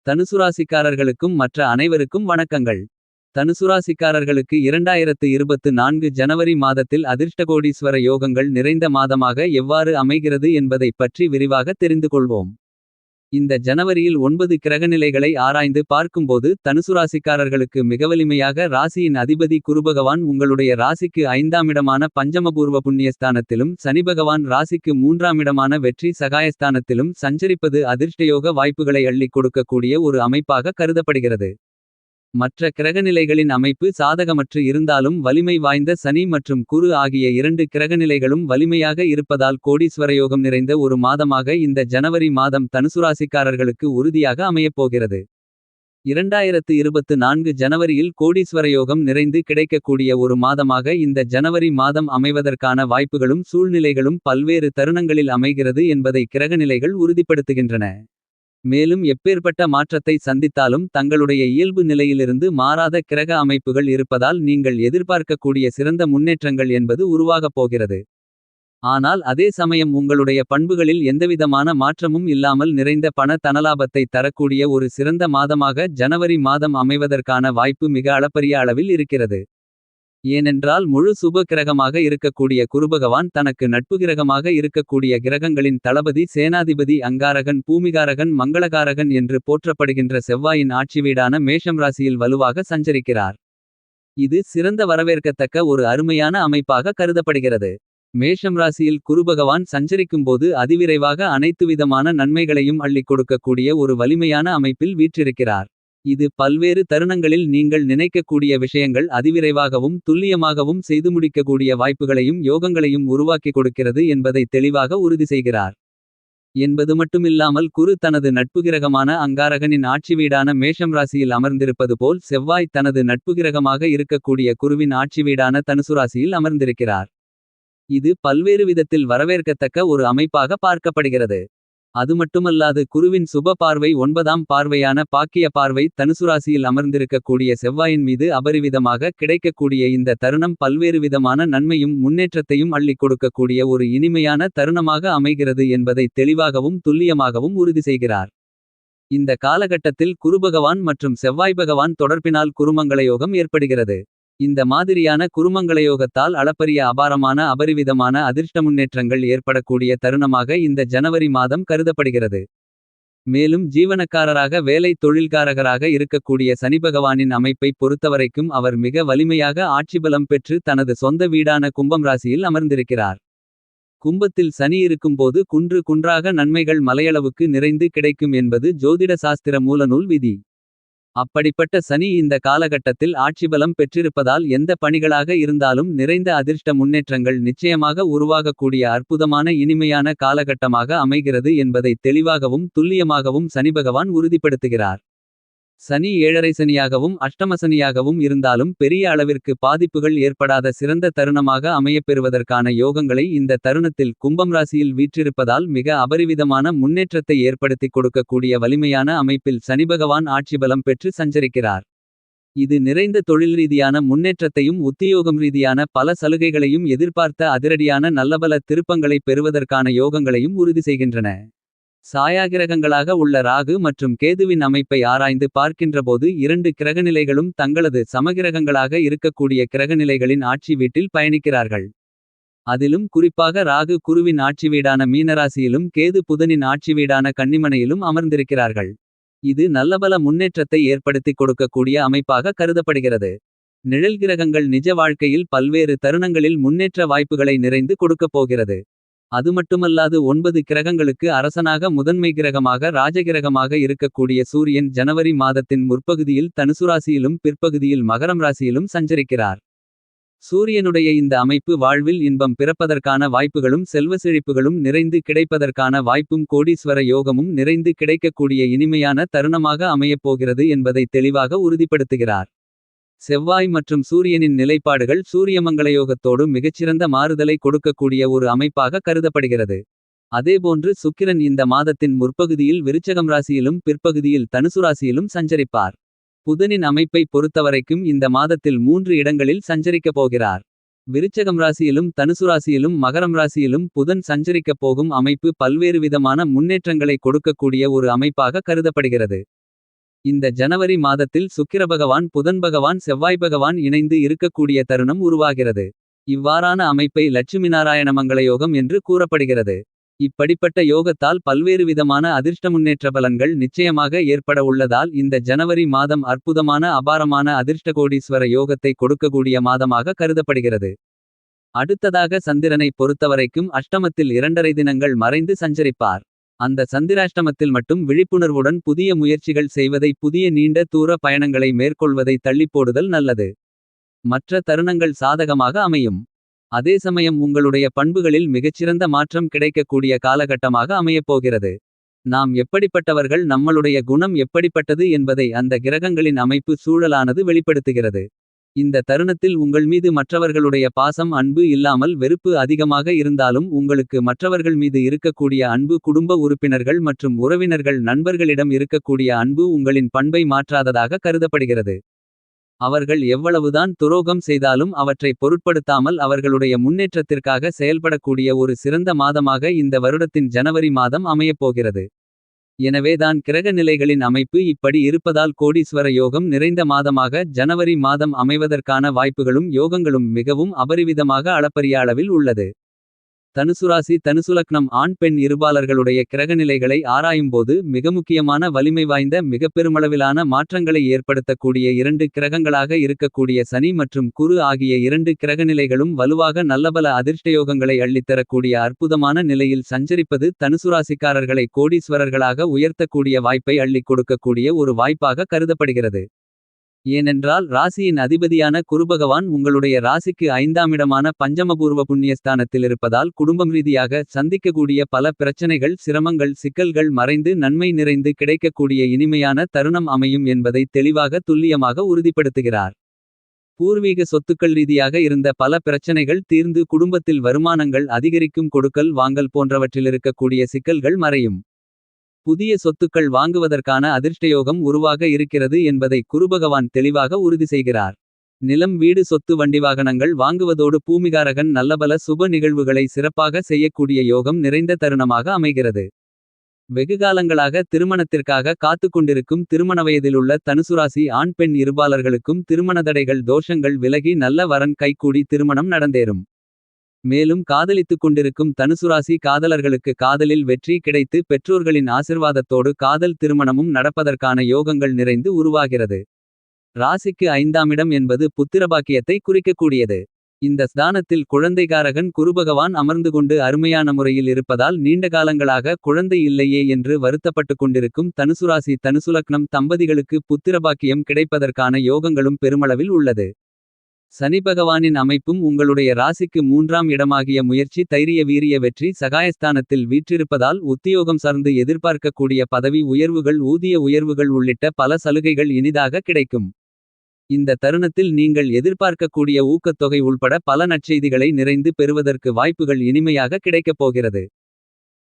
தனுசுராசிக்காரர்களுக்கும் மற்ற அனைவருக்கும் வணக்கங்கள். தனுசுராசிக்காரர்களுக்கு 2024 ஜனவரி மாதத்தில் அதிர்ஷ்டகோடீஸ்வர யோகங்கள் நிறைந்த மாதமாக எவ்வாறு அமைகிறது என்பதைப் பற்றி விரிவாக தெரிந்து கொள்வோம். இந்த ஜனவரியில் 9 கிரகநிலைகளை ஆராய்ந்து பார்க்கும்போது தனுசுராசிக்காரர்களுக்கு மிகவலிமையாக ராசியின் அதிபதி குருபகவான் உங்களுடைய ராசிக்கு 5ஆம் இடமான பஞ்சமபூர்வ புண்ணியஸ்தானத்திலும் சனிபகவான் ராசிக்கு 3ஆம் இடமான வெற்றி சகாயஸ்தானத்திலும் சஞ்சரிப்பது அதிர்ஷ்டயோக வாய்ப்புகளை அள்ளிக் கொடுக்கக்கூடிய ஒரு அமைப்பாக கருதப்படுகிறது. மற்ற கிரகநிலைகளின் அமைப்பு சாதகமற்று இருந்தாலும் வலிமை வாய்ந்த சனி மற்றும் குரு ஆகிய 2 கிரகநிலைகளும் வலிமையாக இருப்பதால் கோடீஸ்வரயோகம் நிறைந்த ஒரு மாதமாக இந்த ஜனவரி மாதம் தனுசுராசிக்காரர்களுக்கு உறுதியாக அமையப்போகிறது. 2024 ஜனவரியில் கோடீஸ்வரயோகம் நிறைந்து கிடைக்கக்கூடிய ஒரு மாதமாக இந்த ஜனவரி மாதம் அமைவதற்கான வாய்ப்புகளும் சூழ்நிலைகளும் பல்வேறு தருணங்களில் அமைகிறது என்பதை கிரகநிலைகள் உறுதிப்படுத்துகின்றன. மேலும் எப்பேற்பட்ட மாற்றத்தை சந்தித்தாலும் தங்களுடைய இயல்பு நிலையிலிருந்து மாறாத கிரக அமைப்புகள் இருப்பதால் நீங்கள் எதிர்பார்க்கக்கூடிய சிறந்த முன்னேற்றங்கள் என்பது உருவாகப் போகிறது. ஆனால் அதே சமயம் உங்களுடைய பண்புகளில் எந்தவிதமான மாற்றமும் இல்லாமல் நிறைந்த பண தனலாபத்தை தரக்கூடிய ஒரு சிறந்த மாதமாக ஜனவரி மாதம் அமைவதற்கான வாய்ப்பு மிக அளப்பரிய அளவில் இருக்கிறது. ஏனென்றால் முழு சுப கிரகமாக இருக்கக்கூடிய குருபகவான் தனக்கு நட்புகிரகமாக இருக்கக்கூடிய கிரகங்களின் தளபதி சேனாதிபதி அங்காரகன் பூமிகாரகன் மங்களகாரகன் என்று போற்றப்படுகின்ற செவ்வாயின் ஆட்சி வீடான மேஷம் ராசியில் வலுவாக சஞ்சரிக்கிறார். இது சிறந்த வரவேற்கத்தக்க ஒரு அருமையான அமைப்பாக கருதப்படுகிறது. மேஷம் ராசியில் குருபகவான் சஞ்சரிக்கும்போது அதிவிரைவாக அனைத்துவிதமான நன்மைகளையும் அள்ளிக் கொடுக்கக்கூடிய ஒரு வலிமையான அமைப்பில் வீற்றிருக்கிறார். இது பல்வேறு தருணங்களில் நீங்கள் நினைக்கக்கூடிய விஷயங்கள் அதிவிரைவாகவும் துல்லியமாகவும் செய்து முடிக்கக்கூடிய வாய்ப்புகளையும் யோகங்களையும் உருவாக்கி கொடுக்கிறது என்பதை தெளிவாக உறுதி செய்கிறார். என்பது மட்டுமில்லாமல் குரு தனது நட்புகிரகமான அங்காரகனின் ஆட்சி வீடான மேஷம் ராசியில் அமர்ந்திருப்பது போல் செவ்வாய் தனது நட்புகிரகமாக இருக்கக்கூடிய குருவின் ஆட்சி வீடான தனுசுராசியில் அமர்ந்திருக்கிறார். இது பல்வேறு விதத்தில் வரவேற்கத்தக்க ஒரு அமைப்பாக பார்க்கப்படுகிறது. அதுமட்டுமல்லாது குருவின் சுப பார்வை 9ஆம் பார்வையான பாக்கிய பார்வை தனுசுராசியில் அமர்ந்திருக்கக்கூடிய செவ்வாயின் மீது அபரிவிதமாக கிடைக்கக்கூடிய இந்த தருணம் பல்வேறு விதமான நன்மையும் முன்னேற்றத்தையும் அள்ளிக் கொடுக்கக்கூடிய ஒரு இனிமையான தருணமாக அமைகிறது என்பதை தெளிவாகவும் துல்லியமாகவும் உறுதி செய்கிறார். இந்த காலகட்டத்தில் குருபகவான் மற்றும் செவ்வாய் பகவான் தொடர்பினால் குருமங்களயோகம் ஏற்படுகிறது. இந்த மாதிரியான குருமங்களயோகத்தால் அளப்பரிய அபாரமான அபரிவிதமான அதிர்ஷ்ட முன்னேற்றங்கள் ஏற்படக்கூடிய தருணமாக இந்த ஜனவரி மாதம் கருதப்படுகிறது. மேலும் ஜீவனக்காரராக வேலை தொழில்காரகராக இருக்கக்கூடிய சனிபகவானின் அமைப்பை பொறுத்தவரைக்கும் அவர் மிக வலிமையாக ஆட்சிபலம் பெற்று தனது சொந்த வீடான கும்பம் ராசியில் அமர்ந்திருக்கிறார். கும்பத்தில் சனி இருக்கும்போது குன்று குன்றாக நன்மைகள் மலையளவுக்கு நிறைந்து கிடைக்கும் என்பது ஜோதிட சாஸ்திர மூலநூல் விதி. அப்படிப்பட்ட சனி இந்த காலகட்டத்தில் ஆட்சிபலம் பெற்றிருப்பதால் எந்த பணிகளாக இருந்தாலும் நிறைந்த அதிர்ஷ்ட முன்னேற்றங்கள் நிச்சயமாக உருவாகக்கூடிய அற்புதமான இனிமையான காலகட்டமாக அமைகிறது என்பதை தெளிவாகவும் துல்லியமாகவும் சனிபகவான் உறுதிப்படுத்துகிறார். சனி ஏழரை சனியாகவும் அஷ்டமசனியாகவும் இருந்தாலும் பெரிய அளவிற்கு பாதிப்புகள் ஏற்படாத சிறந்த தருணமாக அமையப்பெறுவதற்கான யோகங்களை இந்த தருணத்தில் கும்பம் ராசியில் வீற்றிருப்பதால் மிக அபரிவிதமான முன்னேற்றத்தை ஏற்படுத்திக் கொடுக்கக்கூடிய வலிமையான அமைப்பில் சனிபகவான் ஆட்சிபலம் பெற்று சஞ்சரிக்கிறார். இது நிறைந்த தொழில் ரீதியான முன்னேற்றத்தையும் உத்தியோகம் ரீதியான பல சலுகைகளையும் எதிர்பார்த்த அதிரடியான நல்லபல திருப்பங்களை பெறுவதற்கான யோகங்களையும் உறுதி செய்கின்றன. சாயாகிரகங்களாக உள்ள ராகு மற்றும் கேதுவின் அமைப்பை ஆராய்ந்து பார்க்கின்றபோது 2 கிரகநிலைகளும் தங்களது சமகிரகங்களாக இருக்கக்கூடிய கிரகநிலைகளின் ஆட்சி வீட்டில் பயணிக்கிறார்கள். அதிலும் குறிப்பாக ராகு குருவின் ஆட்சி வீடான மீனராசியிலும் கேது புதனின் ஆட்சி வீடான கன்னிமனையிலும் அமர்ந்திருக்கிறார்கள். இது நல்லபல முன்னேற்றத்தை ஏற்படுத்திக் கொடுக்கக்கூடிய அமைப்பாக கருதப்படுகிறது. நிழல் கிரகங்கள் நிஜ வாழ்க்கையில் பல்வேறு தருணங்களில் முன்னேற்ற வாய்ப்புகளை நிறைந்து கொடுக்கப் போகிறது. அதுமட்டுமல்லாது 9 கிரகங்களுக்கு அரசனாக முதன்மை கிரகமாக ராஜகிரகமாக இருக்கக்கூடிய சூரியன் ஜனவரி மாதத்தின் முற்பகுதியில் தனுசுராசியிலும் பிற்பகுதியில் மகரம் ராசியிலும் சஞ்சரிக்கிறார். சூரியனுடைய இந்த அமைப்பு வாழ்வில் இன்பம் பிறப்பதற்கான வாய்ப்புகளும் செல்வ செழிப்புகளும் நிறைந்து கிடைப்பதற்கான வாய்ப்பும் கோடீஸ்வர யோகமும் நிறைந்து கிடைக்கக்கூடிய இனிமையான தருணமாக அமையப்போகிறது என்பதை தெளிவாக உறுதிப்படுத்துகிறார். செவ்வாய் மற்றும் சூரியனின் நிலைப்பாடுகள் சூரியமங்களயோகத்தோடு மிகச்சிறந்த மாறுதலை கொடுக்கக்கூடிய ஒரு அமைப்பாக கருதப்படுகிறது. அதேபோன்று சுக்கிரன் இந்த மாதத்தின் முற்பகுதியில் விருச்சகம் ராசியிலும் பிற்பகுதியில் தனுசு ராசியிலும் சஞ்சரிப்பார். புதனின் அமைப்பை பொறுத்தவரைக்கும் இந்த மாதத்தில் 3 இடங்களில் சஞ்சரிக்கப் போகிறார். விருச்சகம் ராசியிலும் தனுசு ராசியிலும் மகரம் ராசியிலும் புதன் சஞ்சரிக்கப் போகும் அமைப்பு பல்வேறு விதமான முன்னேற்றங்களை கொடுக்கக்கூடிய ஒரு அமைப்பாக கருதப்படுகிறது. இந்த ஜனவரி மாதத்தில் சுக்கிர பகவான் புதன் பகவான் செவ்வாய் பகவான் இணைந்து இருக்கக்கூடிய தருணம் உருவாகிறது. இவ்வாறான அமைப்பை லட்சுமி நாராயண மங்கள யோகம் என்று கூறப்படுகிறது. இப்படிப்பட்ட யோகத்தால் பல்வேறு விதமான அதிர்ஷ்ட முன்னேற்ற பலன்கள் நிச்சயமாக ஏற்பட உள்ளதால் இந்த ஜனவரி மாதம் அற்புதமான அபாரமான அதிர்ஷ்டகோடீஸ்வர யோகத்தை கொடுக்கக்கூடிய மாதமாக கருதப்படுகிறது. அடுத்ததாக சந்திரனை பொறுத்தவரைக்கும் அஷ்டமத்தில் 2.5 தினங்கள் மறைந்து சஞ்சரிப்பார். அந்த சந்திராஷ்டமத்தில் மட்டும் விழிப்புணர்வுடன் புதிய முயற்சிகள் செய்வதை புதிய நீண்ட தூர பயணங்களை மேற்கொள்வதை தள்ளிப்போடுதல் நல்லது. மற்ற தருணங்கள் சாதகமாக அமையும். அதே சமயம் உங்களுடைய பண்புகளில் மிகச்சிறந்த மாற்றம் கிடைக்கக்கூடிய காலகட்டமாக அமையப்போகிறது. நாம் எப்படிப்பட்டவர்கள் நம்மளுடைய குணம் எப்படிப்பட்டது என்பதை அந்த கிரகங்களின் அமைப்பு சூழலானது வெளிப்படுத்துகிறது. இந்த தருணத்தில் உங்கள் மீது மற்றவர்களுடைய பாசம் அன்பு இல்லாமல் வெறுப்பு அதிகமாக இருந்தாலும் உங்களுக்கு மற்றவர்கள் மீது இருக்கக்கூடிய அன்பு குடும்ப உறுப்பினர்கள் மற்றும் உறவினர்கள் நண்பர்களிடம் இருக்கக்கூடிய அன்பு உங்களின் பண்பை மாற்றாததாக கருதப்படுகிறது. அவர்கள் எவ்வளவுதான் துரோகம் செய்தாலும் அவற்றை பொருட்படுத்தாமல் அவர்களுடைய முன்னேற்றத்திற்காக செயல்படக்கூடிய ஒரு சிறந்த மாதமாக இந்த வருடத்தின் ஜனவரி மாதம் அமையப்போகிறது. எனவேதான் கிரக நிலைகளின் அமைப்பு இப்படி இருப்பதால் கோடீஸ்வர யோகம் நிறைந்த மாதமாக ஜனவரி மாதம் அமைவதற்கான வாய்ப்புகளும் யோகங்களும் மிகவும் அபரிவிதமாக அளப்பரிய அளவில் உள்ளது. தனுசுராசி தனுசுலக்னம் ஆண் பெண் இருபாலர்களுடைய கிரகநிலைகளை ஆராயும்போது மிக முக்கியமான வலிமை வாய்ந்த மிகப்பெருமளவிலான மாற்றங்களை ஏற்படுத்தக்கூடிய 2 கிரகங்களாக இருக்கக்கூடிய சனி மற்றும் குரு ஆகிய 2 கிரகநிலைகளும் வலுவாக நல்லபல அதிர்ஷ்டயோகங்களை அள்ளித்தரக்கூடிய அற்புதமான நிலையில் சஞ்சரிப்பது தனுசுராசிக்காரர்களை கோடீஸ்வரர்களாக உயர்த்தக்கூடிய வாய்ப்பை அள்ளிக் கொடுக்கக்கூடிய ஒரு வாய்ப்பாக கருதப்படுகிறது. ஏனென்றால் ராசியின் அதிபதியான குருபகவான் உங்களுடைய ராசிக்கு 5ஆம் இடமான பஞ்சமபூர்வ புண்ணியஸ்தானத்தில் இருப்பதால் குடும்பம் ரீதியாக சந்திக்கக்கூடிய பல பிரச்சனைகள் சிரமங்கள் சிக்கல்கள் மறைந்து நன்மை நிறைந்து கிடைக்கக்கூடிய இனிமையான தருணம் அமையும் என்பதை தெளிவாக துல்லியமாக உறுதிப்படுத்துகிறார். பூர்வீக சொத்துக்கள் ரீதியாக இருந்த பல பிரச்சனைகள் தீர்ந்து குடும்பத்தில் வருமானங்கள் அதிகரிக்கும் கொடுக்கல் வாங்கல் போன்றவற்றிலிருக்கக்கூடிய சிக்கல்கள் மறையும். புதிய சொத்துக்கள் வாங்குவதற்கான அதிர்ஷ்டயோகம் உருவாக இருக்கிறது என்பதை குருபகவான் தெளிவாக உறுதி செய்கிறார். நிலம் வீடு சொத்து வண்டி வாகனங்கள் வாங்குவதோடு பூமிகாரகன் நல்லபல சுப நிகழ்வுகளை சிறப்பாக செய்யக்கூடிய யோகம் நிறைந்த தருணமாக அமைகிறது. வெகுகாலங்களாக திருமணத்திற்காக காத்துக்கொண்டிருக்கும் திருமண வயதிலுள்ள தனுசுராசி ஆண் பெண் இருபாலர்களுக்கும் திருமண தடைகள் தோஷங்கள் விலகி நல்ல வரன் கைகூடி திருமணம் நடந்தேறும். மேலும் காதலித்துக் கொண்டிருக்கும் தனுசுராசி காதலர்களுக்கு காதலில் வெற்றி கிடைத்து பெற்றோர்களின் ஆசிர்வாதத்தோடு காதல் திருமணமும் நடப்பதற்கான யோகங்கள் நிறைந்து உருவாகிறது. ராசிக்கு 5ஆம் இடம் என்பது புத்திரபாக்கியத்தை குறிக்கக்கூடியது. இந்த ஸ்தானத்தில் குழந்தைகாரகன் குருபகவான் அமர்ந்து கொண்டு அருமையான முறையில் இருப்பதால் நீண்ட காலங்களாக குழந்தை இல்லையே என்று வருத்தப்பட்டு கொண்டிருக்கும் தனுசுராசி தனுசுலக்னம் தம்பதிகளுக்கு புத்திரபாக்கியம் கிடைப்பதற்கான யோகங்களும் பெருமளவில் உள்ளது. சனி பகவானின் அமைப்பும் உங்களுடைய ராசிக்கு 3ஆம் இடமாகிய முயற்சி தைரிய வீரிய வெற்றி சகாயஸ்தானத்தில் வீற்றிருப்பதால் உத்தியோகம் சார்ந்து எதிர்பார்க்கக்கூடிய பதவி உயர்வுகள் ஊதிய உயர்வுகள் உள்ளிட்ட பல சலுகைகள் இனிதாக கிடைக்கும். இந்த தருணத்தில் நீங்கள் எதிர்பார்க்கக்கூடிய ஊக்கத்தொகை உள்பட பல நற்செய்திகளை நிறைந்து பெறுவதற்கு வாய்ப்புகள் இனிமையாக கிடைக்கப் போகிறது.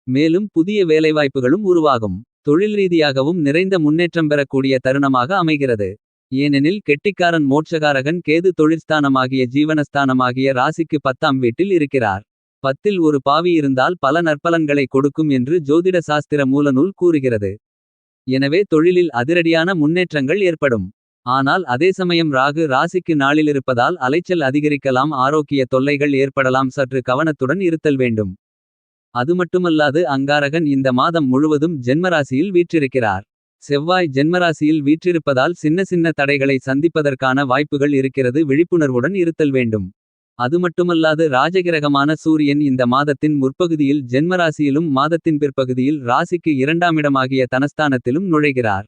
மேலும் புதிய வேலைவாய்ப்புகளும் உருவாகும். தொழில் ரீதியாகவும் நிறைந்த முன்னேற்றம் பெறக்கூடிய தருணமாக அமைகிறது. ஏனெனில் கெட்டிக்காரன் மோட்சகாரகன் கேது தொழிற்ஸ்தானமாகிய ஜீவனஸ்தானமாகிய ராசிக்கு 10ஆம் வீட்டில் இருக்கிறார். 10இல் ஒரு பாவி இருந்தால் பல நற்பலன்களை கொடுக்கும் என்று ஜோதிட சாஸ்திர மூலநூல் கூறுகிறது. எனவே தொழிலில் அதிரடியான முன்னேற்றங்கள் ஏற்படும். ஆனால் அதே சமயம் ராகு ராசிக்கு நாளிலிருப்பதால் அலைச்சல் அதிகரிக்கலாம் ஆரோக்கிய தொல்லைகள் ஏற்படலாம் சற்று கவனத்துடன் இருத்தல் வேண்டும். அதுமட்டுமல்லாது அங்காரகன் இந்த மாதம் முழுவதும் ஜென்மராசியில் வீற்றிருக்கிறார். செவ்வாய் ஜென்மராசியில் வீற்றிருப்பதால் சின்ன சின்ன தடைகளை சந்திப்பதற்கான வாய்ப்புகள் இருக்கிறது விழிப்புணர்வுடன் இருத்தல் வேண்டும். அதுமட்டுமல்லாது ராஜகிரகமான சூரியன் இந்த மாதத்தின் முற்பகுதியில் ஜென்மராசியிலும் மாதத்தின் பிற்பகுதியில் ராசிக்கு 2ஆம் இடமாகிய தனஸ்தானத்திலும் நுழைகிறார்.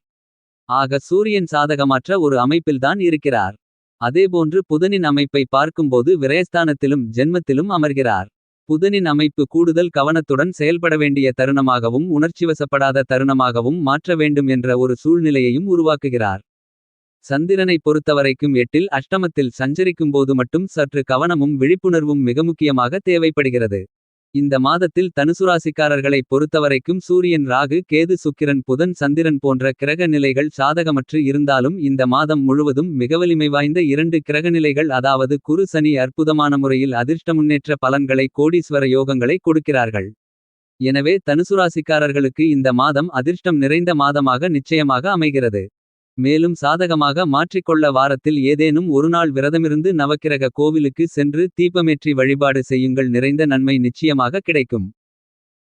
ஆக சூரியன் சாதகமற்ற ஒரு அமைப்பில்தான் இருக்கிறார். அதேபோன்று புதனின் அமைப்பை பார்க்கும்போது விரயஸ்தானத்திலும் ஜென்மத்திலும் அமர்கிறார். புதனின் அமைப்பு கூடுதல் கவனத்துடன் செயல்பட வேண்டிய தருணமாகவும் உணர்ச்சிவசப்படாத தருணமாகவும் மாற்ற வேண்டும் என்ற ஒரு சூழ்நிலையையும் உருவாக்குகிறார். சந்திரனை பொறுத்தவரைக்கும் 8இல் அஷ்டமத்தில் சஞ்சரிக்கும்போது மட்டும் சற்று கவனமும் விழிப்புணர்வும் மிக முக்கியமாக தேவைப்படுகிறது. இந்த மாதத்தில் தனுசுராசிக்காரர்களை பொறுத்தவரைக்கும் சூரியன் ராகு கேது சுக்கிரன் புதன் சந்திரன் போன்ற கிரக நிலைகள் சாதகமற்று இருந்தாலும் இந்த மாதம் முழுவதும் மிக வலிமை வாய்ந்த 2 கிரகநிலைகள் அதாவது குரு சனி அற்புதமான முறையில் அதிர்ஷ்ட முன்னேற்ற பலன்களை கோடீஸ்வர யோகங்களை கொடுக்கிறார்கள். எனவே தனுசுராசிக்காரர்களுக்கு இந்த மாதம் அதிர்ஷ்டம் நிறைந்த மாதமாக நிச்சயமாக அமைகிறது. மேலும் சாதகமாக மாற்றிக்கொள்ள வாரத்தில் ஏதேனும் ஒருநாள் விரதமிருந்து நவக்கிரக கோவிலுக்கு சென்று தீபமேற்றி வழிபாடு செய்யுங்கள். நிறைந்த நன்மை நிச்சயமாக கிடைக்கும்.